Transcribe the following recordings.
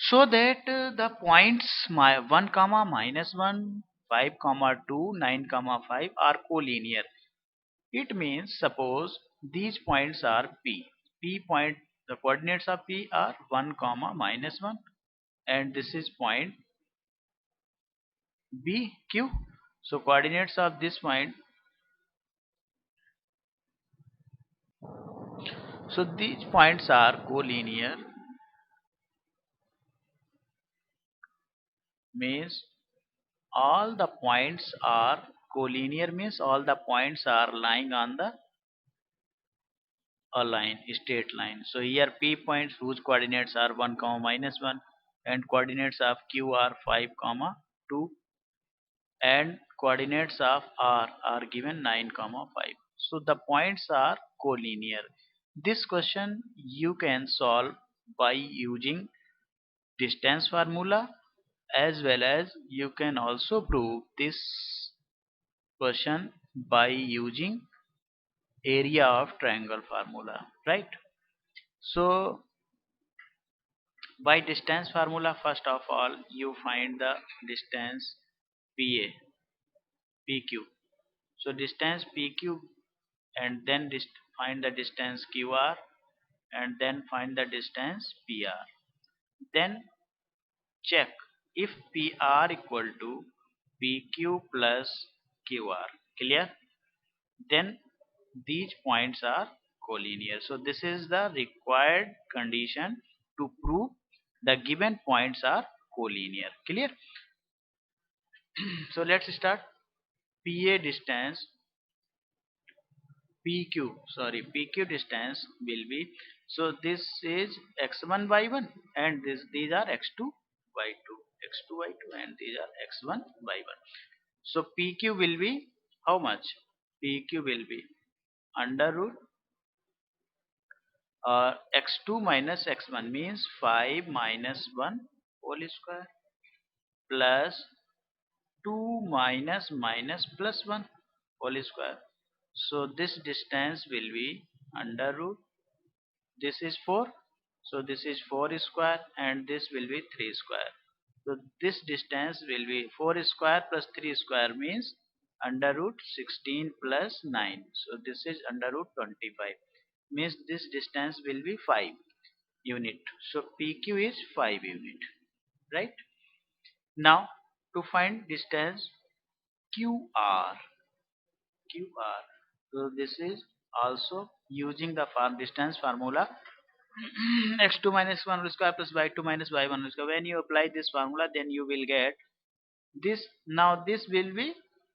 so that the points 1 comma minus 1, 5 comma 2, 9 comma 5 are collinear. It means suppose these points are p point, the coordinates of p are 1 comma minus 1, and this is point bq. So coordinates of this point, so these points are collinear, means all the points are collinear, means all the points are lying on the a line, straight line. So here p points whose coordinates are 1 comma minus 1, and coordinates of q are 5 comma 2, and coordinates of r are given 9 comma 5. So the points are collinear. This question you can solve by using distance formula, as well as you can also prove this question by using area of triangle formula, right? So by distance formula, first of all you find the distance pa, pq. So distance pq, and then find the distance qr, and then find the distance pr. Then check if pr equal to pq plus qr. Clear? Then these points are collinear. So this is the required condition to prove the given points are collinear. Clear? So let's start. pa distance, pq distance will be, so this is x1 y1, and these are x2 y2, x2 y2, and these are x1 y1. So pq will be how much? Pq will be under root x2 minus x1, means 5 minus 1 whole square, plus 2 minus minus plus 1 whole square. So this distance will be under root, this is 4, so this is 4 square, and this will be 3 square. So this distance will be 4 square plus 3 square, means under root 16 plus 9, so this is under root 25, means this distance will be 5 unit. So PQ is 5 unit, right? Now to find distance QR, QR. So this is also using the distance formula x2 minus 1 whole square plus y2 minus y1 whole square. When you apply this formula, then you will get this. Now this will be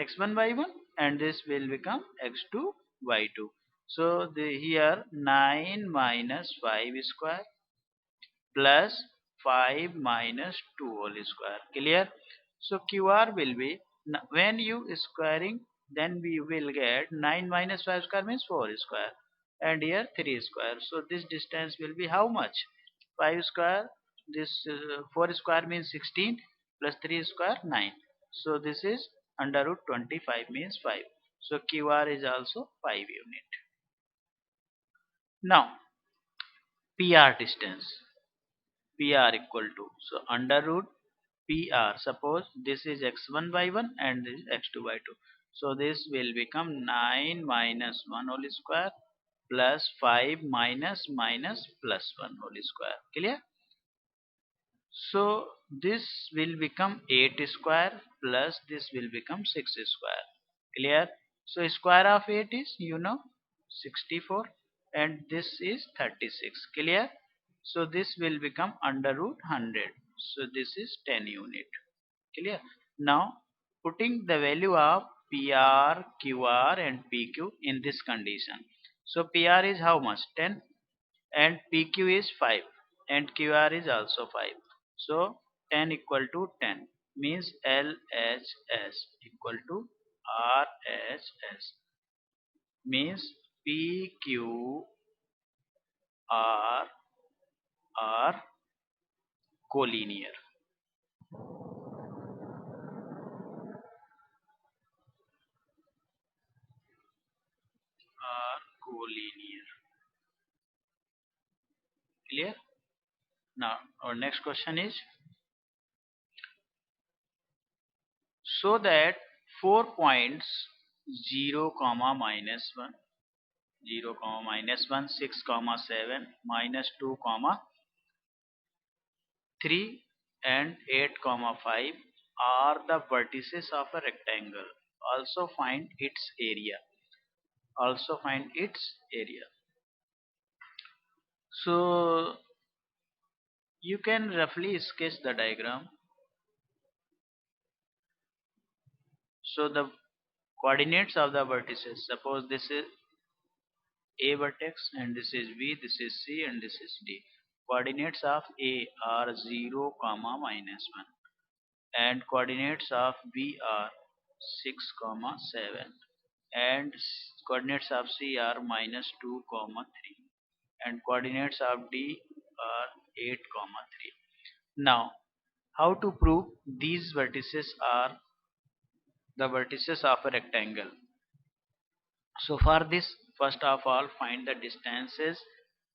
x1 y1, and this will become x2 y2. So here 9 minus 5 square plus 5 minus 2 whole square. Clear? So QR will be, when you squaring, then we will get 9 minus 5 square means 4 square, and here 3 square. So this distance will be how much? 5 square, this 4 square means 16, plus 3 square 9. So this is under root 25, means 5. So QR is also 5 unit. Now PR distance, PR equal to, so under root PR, suppose this is x1 y1 and this is x2 y2, so this will become 9 minus 1 whole square plus 5 minus minus plus 1 whole square. Clear? So this will become 8 square plus this will become 6 square. Clear? So square of 8 is, 64, and this is 36. Clear? So this will become under root 100. So this is 10 unit. Clear? Now putting the value of PR, QR and PQ in this condition. So PR is how much? 10, and PQ is 5, and QR is also 5. So 10 equal to 10, means LHS equal to RHS, means PQR are collinear. Are collinear. Clear? Now our next question is, so that 4 points 0 comma minus 1, 0 comma minus 1, 6 comma 7, minus 2 comma 3 and 8 comma 5 are the vertices of a rectangle. Also find its area. Also find its area. So you can roughly sketch the diagram. So the coordinates of the vertices, suppose this is A vertex and this is B, this is C and this is D. Coordinates of A are 0 comma minus 1 and coordinates of B are 6 comma 7 and coordinates of C are minus 2 comma 3 and coordinates of D are 8 comma 3. Now how to prove these vertices are the vertices of a rectangle? So for this, first of all find the distances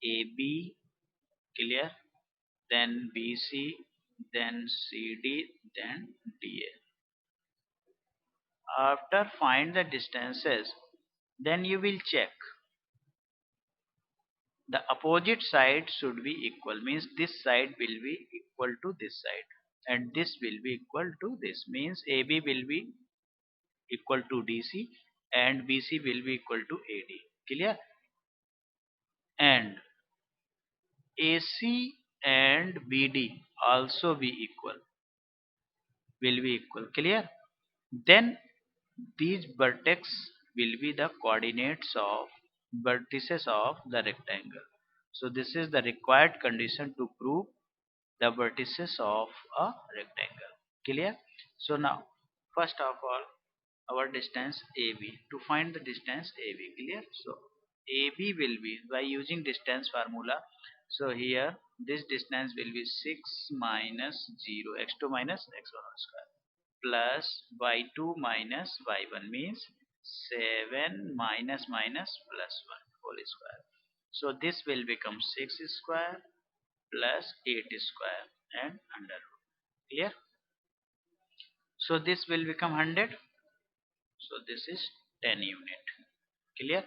AB, clear, then BC, then CD, then DA. After find the distances, then you will check the opposite side should be equal, means this side will be equal to this side and this will be equal to this, means AB will be equal to DC and BC will be equal to AD, clear, and AC and BD also be equal, will be equal, clear. Then these vertex will be the coordinates of vertices of the rectangle. So this is the required condition to prove the vertices of a rectangle, clear. So now first of all our distance AB, to find the distance AB, clear. So AB will be by using distance formula. So here this distance will be 6 minus 0 x2 minus x1 whole square plus y2 minus y1, means 7 minus minus plus 1 whole square. So this will become 6 square plus 8 square and under root, clear. So this will become 100. So this is 10 unit, clear.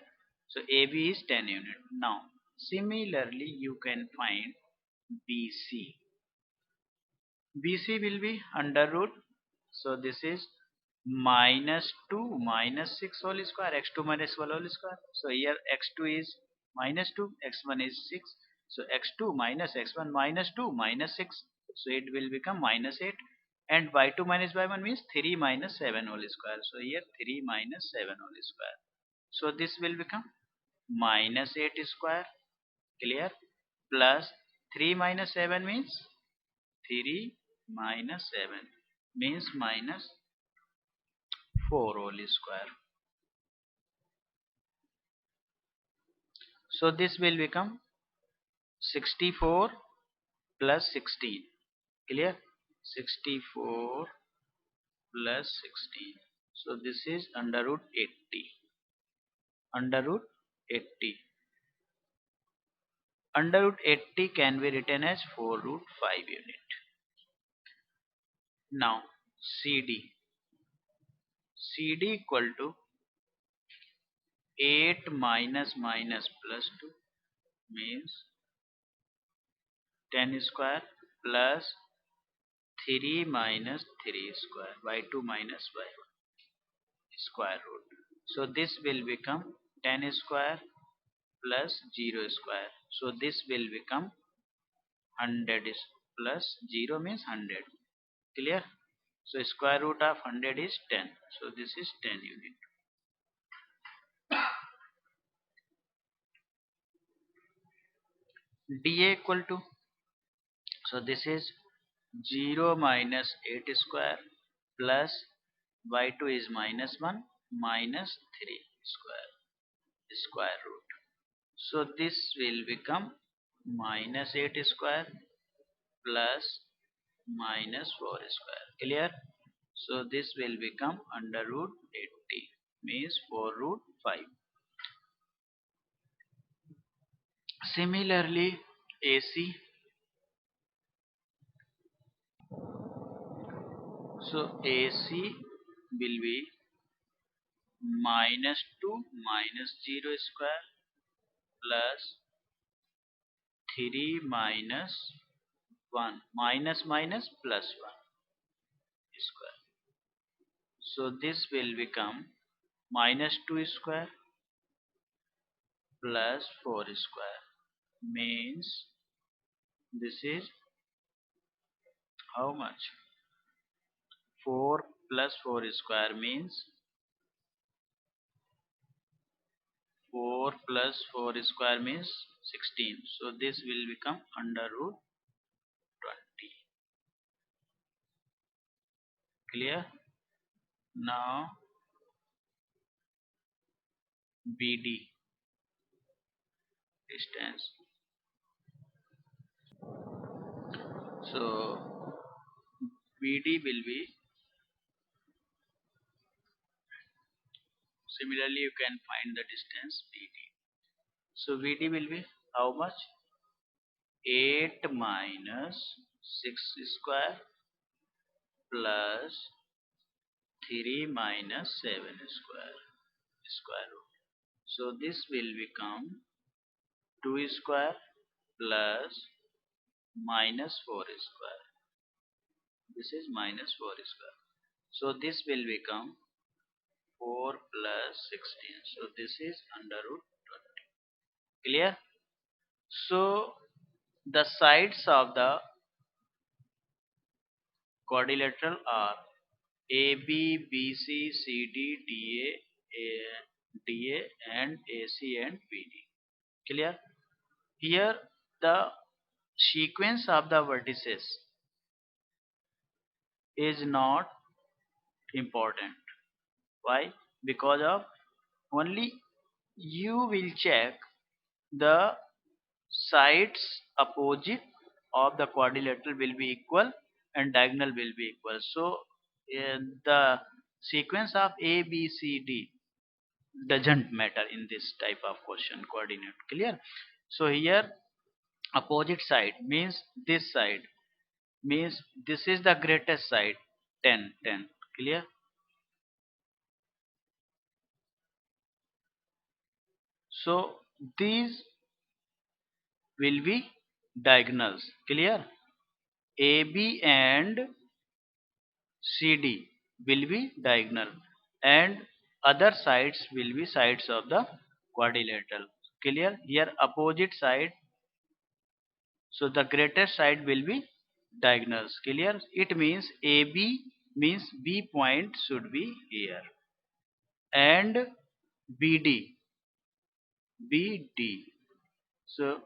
So AB is 10 unit. Now similarly you can find BC. BC will be under root. So this is minus 2 minus 6 whole square, x2 minus 1 whole square. So here x2 is minus 2, x1 is 6. So x2 minus x1 minus 2 minus 6. So it will become minus 8. And y2 minus y1 means 3 minus 7 whole square. So here 3 minus 7 whole square. So this will become minus 8 square, clear, plus 3 minus 7 means 3 minus 7 means minus 4 whole square. So this will become 64 plus 16, clear, 64 plus 16. So this is under root 80, under root 80. Under root 80 can be written as 4 root 5 unit. Now CD, CD equal to 8 minus minus plus 2 means 10 square plus 3 minus 3 square by 2 minus by 1 square root. So this will become 10 square plus 0 square. So this will become 100 plus 0 means 100, clear. So square root of 100 is 10. So this is 10 unit. DA equal to, so this is 0 minus 8 square plus y2 is minus 1 minus 3 square root. So this will become minus 8 square plus minus 4 square, clear. So this will become under root 80 means 4 root 5. Similarly AC, So AC will be -2 minus 0 square plus 3 minus 1 minus minus plus 1 square. So this will become -2 square plus 4 square, means this is how much? 4 plus 4 square means 4 plus 4 square means 16. So this will become under root 20. Clear? Now BD distance. So BD will be, similarly you can find the distance BD. So BD will be how much? 8 minus 6 square plus 3 minus 7 square root. So this will become 2 square plus minus 4 square. This is minus 4 square. So this will become 4 plus 16. So this is under root 20. Clear? So the sides of the quadrilateral are AB, BC, CD, DA and AC and BD. Clear? Here the sequence of the vertices is not important. Why? Because of only you will check the sides opposite of the quadrilateral will be equal and diagonal will be equal. So the sequence of A, B, C, D doesn't matter in this type of question coordinate. Clear? So here opposite side means this side, means this is the greatest side, 10 10. Clear? So these will be diagonals. Clear? AB and CD will be diagonal and other sides will be sides of the quadrilateral. Clear? Here opposite side, so the greatest side will be diagonals. Clear? It means AB means B point should be here and BD BD. So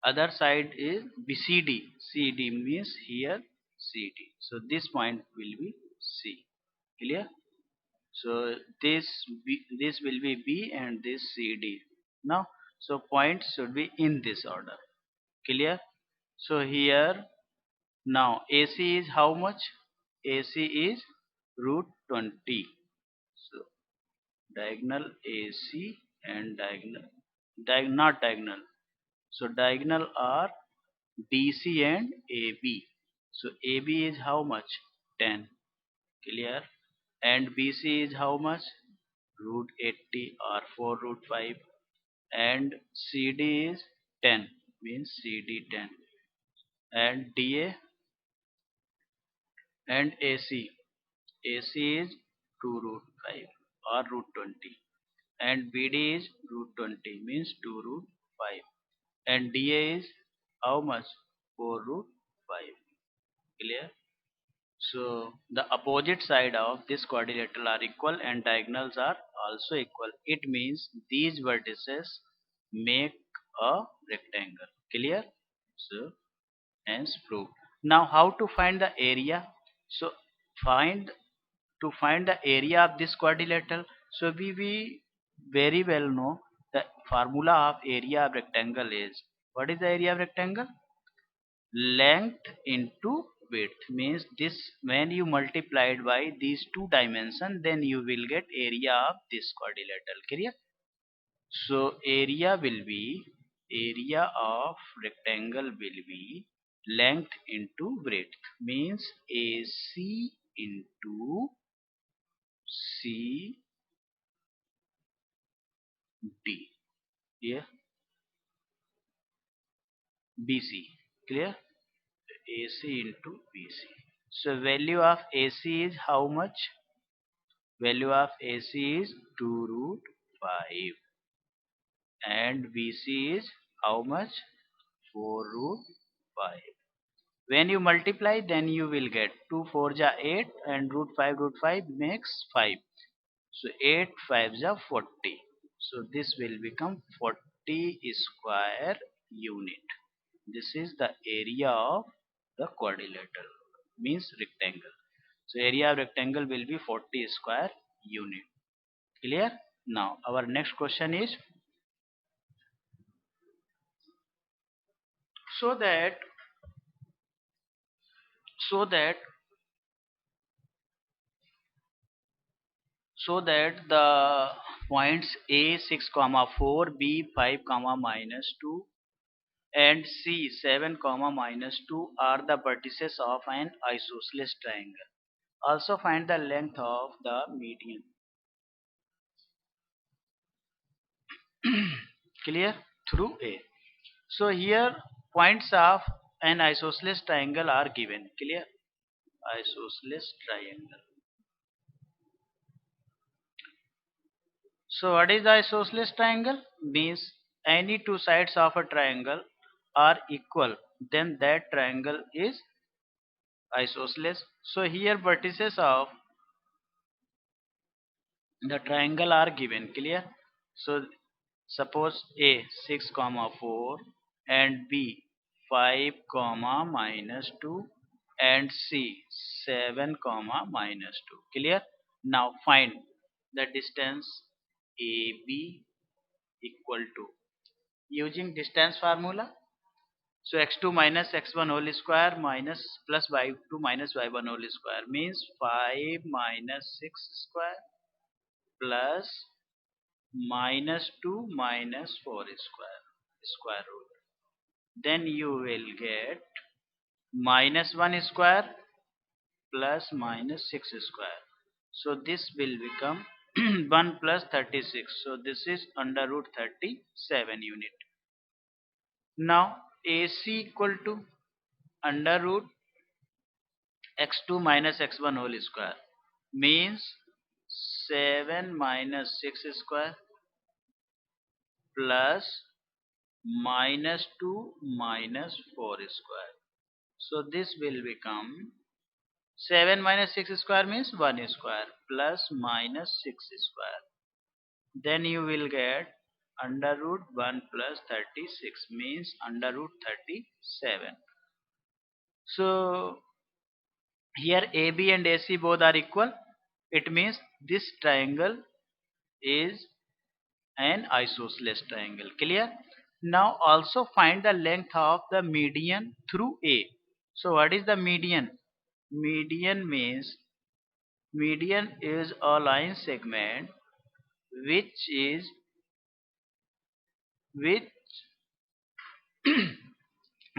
other side is BCD. CD means here CD. So this point will be C. Clear? So this will be B and this CD. Now so points should be in this order. Clear? So here now AC is how much? AC is root 20. So diagonal AC and not diagonal. So diagonal are DC and AB. So AB is how much? 10. Clear? And BC is how much? Root 80 or 4 root 5. And CD is 10, means CD 10. And DA and AC is 2 root 5 or root 20. And BD is root 20, means 2 root 5. And DA is how much? 4 root 5. Clear? So the opposite side of this quadrilateral are equal and diagonals are also equal. It means these vertices make a rectangle. Clear? So hence proved. Now how to find the area? So find to find the area of this quadrilateral. So we very well know the formula of area of rectangle is, what is the area of rectangle? Length into width, means this when you multiply it by these two dimensions, then you will get area of this quadrilateral. Clear? So area of rectangle will be length into breadth means AC into CD. Yeah, BC. Clear? AC into BC. So value of AC is how much? Value of AC is 2 root 5 and BC is how much? 4 root 5. When you multiply, then you will get 2 4 ja 8 and root 5 makes 5. So 8 5 ja 40. So this will become 40 square unit. This is the area of the quadrilateral, means rectangle. So area of rectangle will be 40 square unit. Clear? Now our next question is, so that so that so that the points A 6 comma 4, B 5 comma minus 2 and C 7 comma minus 2 are the vertices of an isosceles triangle. Also find the length of the median. Clear? Through A. So here points of an isosceles triangle are given. Clear? Isosceles triangle. So what is the isosceles triangle? Means any two sides of a triangle are equal, then that triangle is isosceles. So here vertices of the triangle are given. Clear? So suppose A 6 comma 4 and B 5 comma minus 2 and C 7 comma minus 2. Clear? Now find the distance AB equal to, using distance formula. So x2 minus x1 whole square minus plus y2 minus y1 whole square means 5 minus 6 square plus minus 2 minus 4 square root. Then you will get minus 1 square plus minus 6 square. So this will become 1 plus 36. So this is under root 37 unit. Now AC equal to under root x2 minus x1 whole square means 7 minus 6 square plus minus 2 minus 4 square. So this will become 7 minus 6 square means 1 square plus minus 6 square. Then you will get under root 1 plus 36 means under root 37. So here AB and AC both are equal. It means this triangle is an isosceles triangle. Clear? Now also find the length of the median through A. So what is the median? Median is a line segment which is which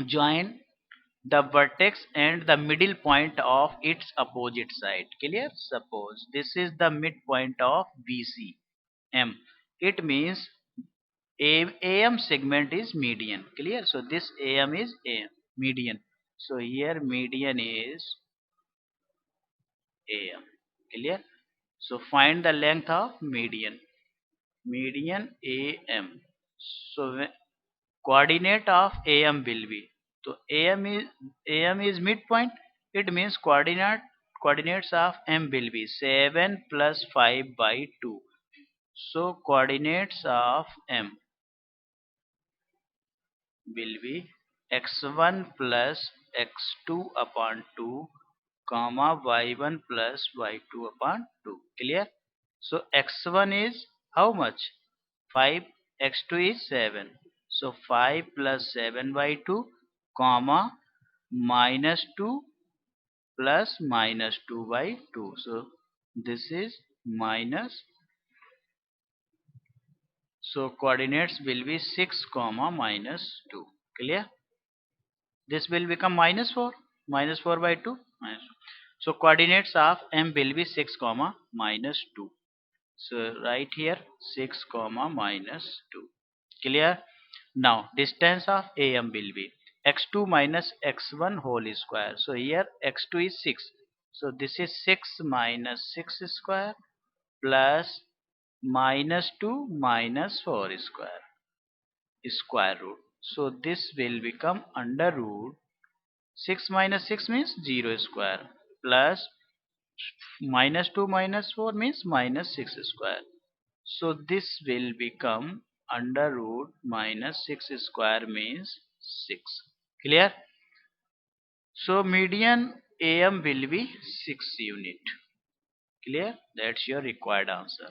join the vertex and the middle point of its opposite side. Clear? Suppose this is the midpoint of BC M. It means AM segment is median. Clear? So this AM is median. So here median is AM. Clear? So find the length of median. Median AM. So coordinate of AM will be, so AM is midpoint. It means coordinates of M will be 7 plus 5 by 2. So coordinates of M will be x1 plus x2 upon 2 comma y1 plus y2 upon 2. Clear? So x1 is how much? 5. X2 is 7. So 5 plus 7 by 2 comma minus 2 plus minus 2 by 2. So this is minus. So coordinates will be 6 comma minus 2. Clear? This will become minus 4. Minus 4 by 2. Minus 2. So coordinates of M will be 6 comma minus 2. So right here 6 comma minus 2. Clear? Now distance of AM will be x2 minus x1 whole square. So here x2 is 6. So this is 6 minus 6 square plus minus 2 minus 4 square root. So this will become under root 6 minus 6 means 0 square plus minus 2 minus 4 means minus 6 square. So this will become under root minus 6 square means 6. Clear? So median AM will be 6 unit. Clear? That's your required answer.